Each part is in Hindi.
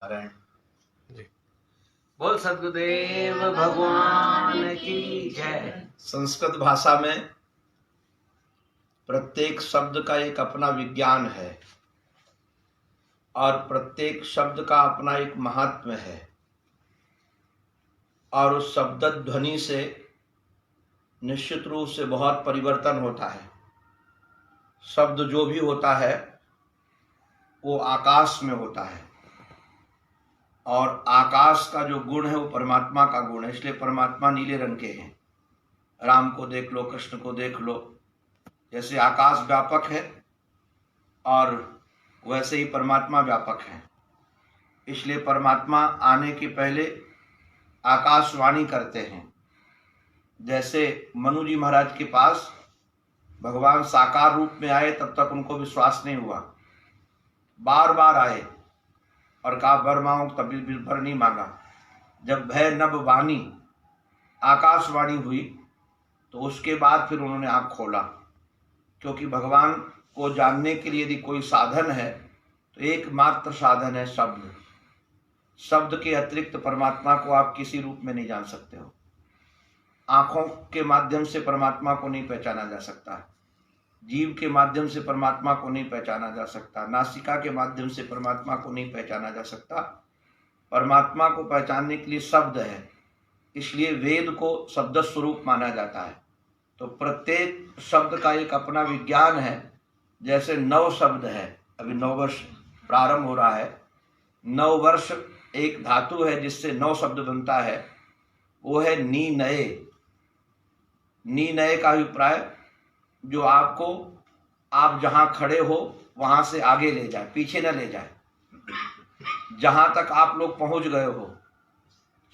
नारायण जी। बोल सद्गुरुदेव भगवान की जय। संस्कृत भाषा में प्रत्येक शब्द का एक अपना विज्ञान है और प्रत्येक शब्द का अपना एक महात्म है और उस शब्द ध्वनि से निश्चित रूप से बहुत परिवर्तन होता है। शब्द जो भी होता है वो आकाश में होता है और आकाश का जो गुण है वो परमात्मा का गुण है, इसलिए परमात्मा नीले रंग के हैं। राम को देख लो, कृष्ण को देख लो, जैसे आकाश व्यापक है और वैसे ही परमात्मा व्यापक है। इसलिए परमात्मा आने के पहले आकाशवाणी करते हैं। जैसे मनु जी महाराज के पास भगवान साकार रूप में आए, तब तक उनको विश्वास नहीं हुआ। बार बार आए और कहा वर मांगो, कभी भी वर नहीं मांगा। जब भय नभ वाणी आकाशवाणी हुई तो उसके बाद फिर उन्होंने आंख खोला, क्योंकि भगवान को जानने के लिए यदि कोई साधन है तो एकमात्र साधन है शब्द। शब्द के अतिरिक्त परमात्मा को आप किसी रूप में नहीं जान सकते हो। आंखों के माध्यम से परमात्मा को नहीं पहचाना जा सकता, जीव के माध्यम से परमात्मा को नहीं पहचाना जा सकता, नासिका के माध्यम से परमात्मा को नहीं पहचाना जा सकता। परमात्मा को पहचानने के लिए शब्द है, इसलिए वेद को शब्द स्वरूप माना जाता है। तो प्रत्येक शब्द का एक अपना विज्ञान है। जैसे 9 शब्द है, अभी 9 वर्ष प्रारंभ हो रहा है। 9 वर्ष एक धातु है जिससे 9 शब्द बनता है, वो है नी नए। नी नए का अभिप्राय जो आपको, आप जहां खड़े हो वहां से आगे ले जाए, पीछे न ले जाए। जहां तक आप लोग पहुंच गए हो,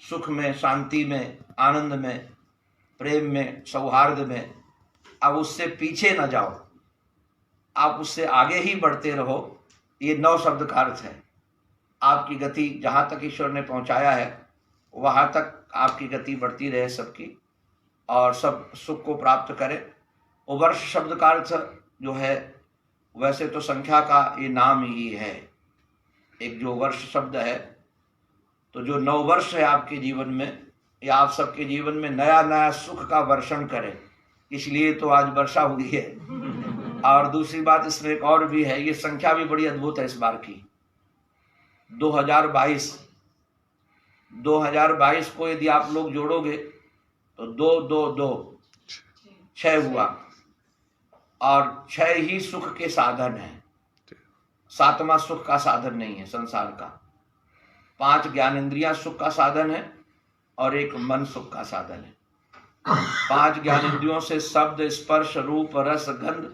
सुख में, शांति में, आनंद में, प्रेम में, सौहार्द में, अब उससे पीछे न जाओ, आप उससे आगे ही बढ़ते रहो। ये 9 शब्द का अर्थ है। आपकी गति जहां तक ईश्वर ने पहुंचाया है वहां तक आपकी गति बढ़ती रहे सबकी, और सब सुख को प्राप्त करे। वो वर्ष शब्द का अर्थ जो है, वैसे तो संख्या का ये नाम ही है, एक जो वर्ष शब्द है। तो जो 9 वर्ष है आपके जीवन में, या आप सबके जीवन में नया नया सुख का वर्षण करे, इसलिए तो आज वर्षा हुई है। और दूसरी बात इसमें एक और भी है, ये संख्या भी बड़ी अद्भुत है इस बार की। 2022 को यदि आप लोग जोड़ोगे तो 2 2 2 6 हुआ, और 6 ही सुख के साधन है। 7वां सुख का साधन नहीं है संसार का। 5 ज्ञानेंद्रियां सुख का साधन है और 1 मन सुख का साधन है। 5 ज्ञानेंद्रियों से शब्द, स्पर्श, रूप, रस, गंध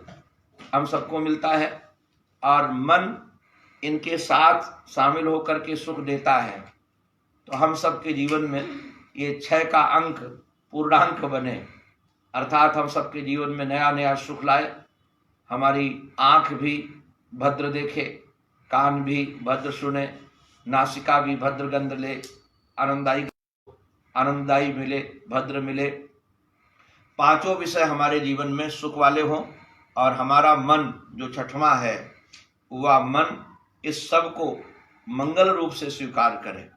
हम सबको मिलता है, और मन इनके साथ शामिल होकर के सुख देता है। तो हम सबके जीवन में ये 6 का अंक पूर्णांक बने, अर्थात हम सबके जीवन में नया नया सुख लाए। हमारी आँख भी भद्र देखे, कान भी भद्र सुने, नासिका भी भद्र गंध ले, आनंददायी मिले, भद्र मिले। 5 विषय हमारे जीवन में सुख वाले हों, और हमारा मन जो 6वां है, वह मन इस सब को मंगल रूप से स्वीकार करे।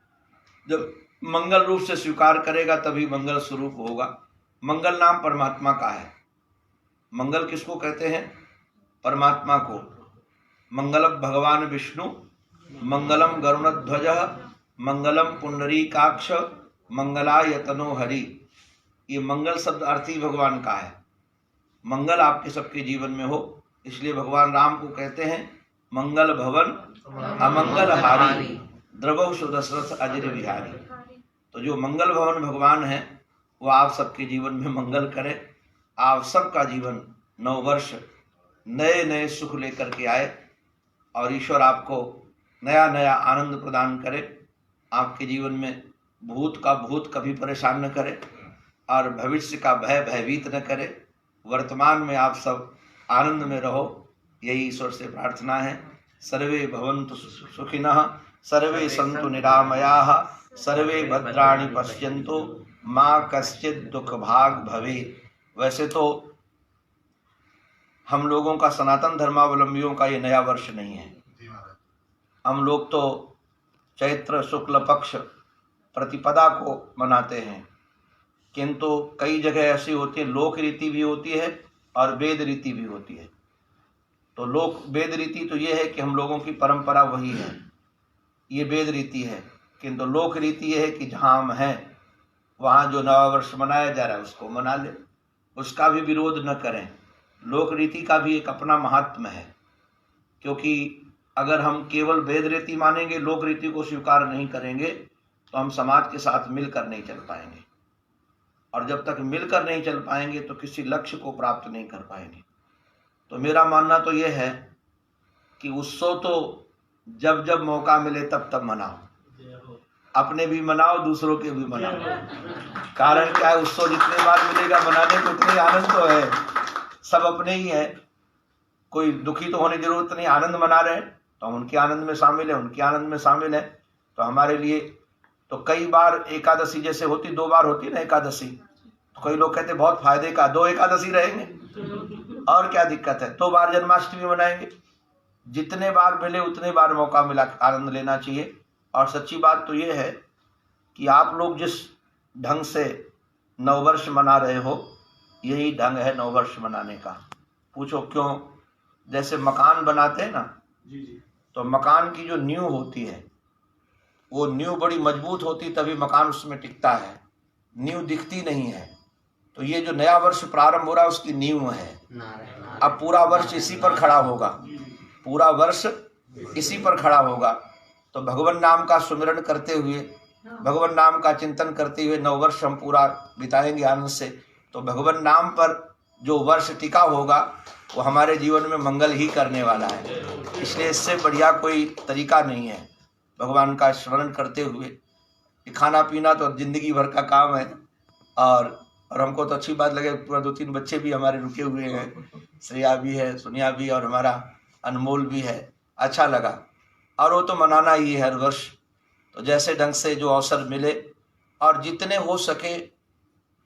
जब मंगल रूप से स्वीकार करेगा तभी मंगल स्वरूप होगा। मंगल नाम परमात्मा का है। मंगल किसको कहते हैं? परमात्मा को। मंगलम भगवान विष्णु, मंगलम गरुणध्वज, मंगलम पुंडरीकाक्ष, मंगलायतनो हरि। ये मंगल शब्द अर्थ ही भगवान का है। मंगल आपके सबके जीवन में हो, इसलिए भगवान राम को कहते हैं मंगल भवन अमंगल हारी, द्रवौ सुदशरथ अजर विहारी। तो जो मंगल भवन भगवान है वो आप सबके जीवन में मंगल करे। आप सबका जीवन 9 वर्ष नए नए सुख लेकर के आए, और ईश्वर आपको नया नया आनंद प्रदान करे। आपके जीवन में भूत का भूत कभी परेशान न करे, और भविष्य का भय भयभीत न करे। वर्तमान में आप सब आनंद में रहो, यही ईश्वर से प्रार्थना है। सर्वे भवन्तु सुखिनः, सर्वे सन्तु निरामयाः, सर्वे भद्राणि पश्यन्तु, माँ कश्चित् दुख भाग भवे। वैसे तो हम लोगों का, सनातन धर्मावलंबियों का ये नया वर्ष नहीं है। हम लोग तो चैत्र शुक्ल पक्ष प्रतिपदा को मनाते हैं। किंतु कई जगह ऐसी होती है, लोक रीति भी होती है और वेद रीति भी होती है। तो लोक वेद रीति तो ये है कि हम लोगों की परंपरा वही है, ये वेद रीति है। किंतु लोक रीति ये है कि जहाँ हम हैं वहाँ जो नवा वर्ष मनाया जा रहा है उसको मना ले, उसका भी विरोध न करें। लोक रीति का भी एक अपना महात्म है, क्योंकि अगर हम केवल वेद रीति मानेंगे, लोक रीति को स्वीकार नहीं करेंगे, तो हम समाज के साथ मिलकर नहीं चल पाएंगे, और जब तक मिलकर नहीं चल पाएंगे तो किसी लक्ष्य को प्राप्त नहीं कर पाएंगे। तो मेरा मानना तो ये है कि उत्सव तो जब जब मौका मिले तब तब मनाओ, अपने भी मनाओ, दूसरों के भी मनाओ। कारण क्या है, उत्सव जितने बार मिलेगा मनाने को उतने आनंद तो है, सब अपने ही है, कोई दुखी तो होने की जरूरत नहीं। आनंद मना रहे हैं तो हम उनके आनंद में शामिल हैं, उनके आनंद में शामिल है। तो हमारे लिए तो कई बार एकादशी जैसे होती, 2 बार होती ना एकादशी, तो कई लोग कहते बहुत फायदे का 2 एकादशी रहेंगे, और क्या दिक्कत है, 2 बार जन्माष्टमी मनाएंगे। जितने बार मिले उतने बार मौका मिला आनंद लेना चाहिए। और सच्ची बात तो ये है कि आप लोग जिस ढंग से नववर्ष मना रहे हो, यही ढंग है नववर्ष मनाने का। पूछो क्यों? जैसे मकान बनाते हैं ना, तो मकान की जो नींव होती है, वो नींव बड़ी मजबूत होती तभी मकान उसमें टिकता है, नींव दिखती नहीं है। तो ये जो नया वर्ष प्रारंभ हो रहा है उसकी नींव है। अब पूरा वर्ष इसी पर खड़ा होगा, पूरा वर्ष इसी पर खड़ा होगा। तो भगवान नाम का सुमिरन करते हुए, भगवान नाम का चिंतन करते हुए नववर्ष हम पूरा बिताएंगे आनंद से। तो भगवान नाम पर जो वर्ष टिका होगा वो हमारे जीवन में मंगल ही करने वाला है। इसलिए इससे बढ़िया कोई तरीका नहीं है भगवान का स्मरण करते हुए। खाना पीना तो जिंदगी भर का काम है, और हमको तो अच्छी बात लगे, पूरा 2-3 बच्चे भी हमारे रुके हुए हैं, श्रेया भी है, सोनिया भी, और हमारा अनमोल भी है। अच्छा लगा, और वो तो मनाना ही है हर वर्ष। तो जैसे ढंग से जो अवसर मिले, और जितने हो सके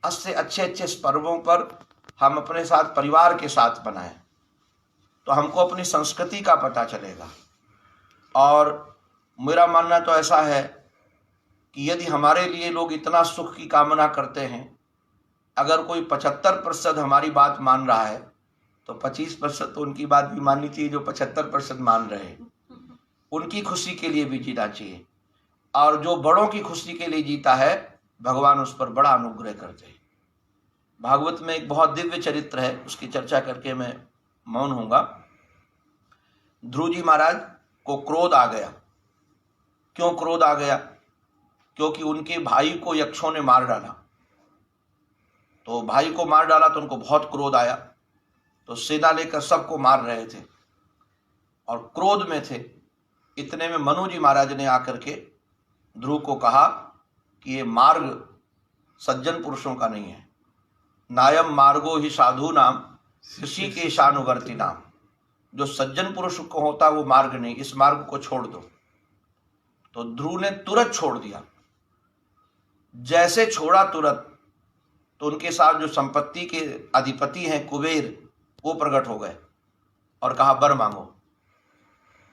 अच्छे अच्छे पर्वों पर हम अपने साथ परिवार के साथ मनाएं, तो हमको अपनी संस्कृति का पता चलेगा। और मेरा मानना तो ऐसा है कि यदि हमारे लिए लोग इतना सुख की कामना करते हैं, अगर कोई 75% हमारी बात मान रहा है, तो 25% तो उनकी बात भी माननी चाहिए जो 75% मान रहे हैं। उनकी खुशी के लिए भी जीना चाहिए, और जो बड़ों की खुशी के लिए जीता है भगवान उस पर बड़ा अनुग्रह करते हैं। भागवत में एक बहुत दिव्य चरित्र है, उसकी चर्चा करके मैं मौन होऊंगा। ध्रुव जी महाराज को क्रोध आ गया। क्यों क्रोध आ गया? क्योंकि उनके भाई को यक्षों ने मार डाला। तो भाई को मार डाला तो उनको बहुत क्रोध आया, तो सेना लेकर सबको मार रहे थे और क्रोध में थे। इतने में मनु जी महाराज ने आकर के ध्रुव को कहा कि ये मार्ग सज्जन पुरुषों का नहीं है, नायम मार्गो ही साधु नाम ऋषि के शानुवर्ती नाम। जो सज्जन पुरुष को होता वो मार्ग नहीं, इस मार्ग को छोड़ दो। तो ध्रुव ने तुरंत छोड़ दिया। जैसे छोड़ा तुरंत, तो उनके साथ जो संपत्ति के अधिपति हैं कुबेर, वो प्रकट हो गए और कहा वर मांगो।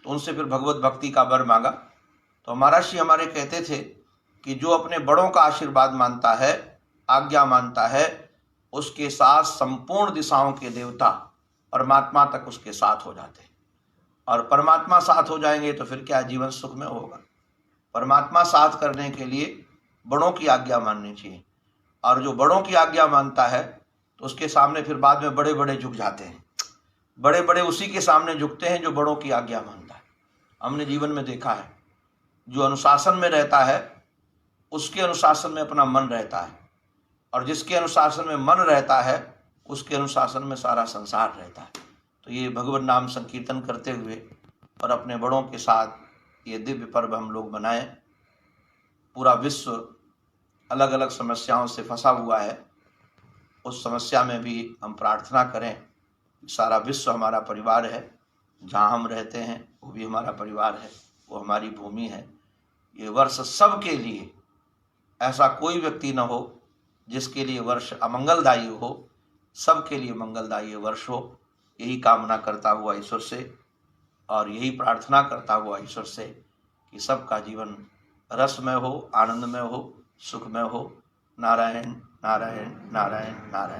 तो उनसे फिर भगवत भक्ति का वर मांगा। तो महर्षि हमारे कहते थे कि जो अपने बड़ों का आशीर्वाद मानता है, आज्ञा मानता है, उसके साथ संपूर्ण दिशाओं के देवता परमात्मा तक उसके साथ हो जाते हैं। और परमात्मा साथ हो जाएंगे तो फिर क्या जीवन सुख में होगा। परमात्मा साथ करने के लिए बड़ों की आज्ञा माननी चाहिए, और जो बड़ों की आज्ञा मानता है तो उसके सामने फिर बाद में बड़े बड़े झुक जाते हैं। बड़े बड़े उसी के सामने झुकते हैं जो बड़ों की आज्ञा मानता है। हमने जीवन में देखा है, जो अनुशासन में रहता है उसके अनुशासन में अपना मन रहता है, और जिसके अनुशासन में मन रहता है उसके अनुशासन में सारा संसार रहता है। तो ये भगवान नाम संकीर्तन करते हुए और अपने बड़ों के साथ ये दिव्य पर्व हम लोग मनाएं। पूरा विश्व अलग अलग समस्याओं से फंसा हुआ है, उस समस्या में भी हम प्रार्थना करें। सारा विश्व हमारा परिवार है, जहाँ हम रहते हैं वो भी हमारा परिवार है, वो हमारी भूमि है। ये वर्ष सबके लिए, ऐसा कोई व्यक्ति न हो जिसके लिए वर्ष अमंगलदायी हो, सबके लिए मंगलदायी वर्ष हो। यही कामना करता हुआ ईश्वर से, और यही प्रार्थना करता हुआ ईश्वर से कि सबका जीवन रसमय हो, आनंदमय हो, सुखमय हो। नारायण नारायण नारायण नारायण।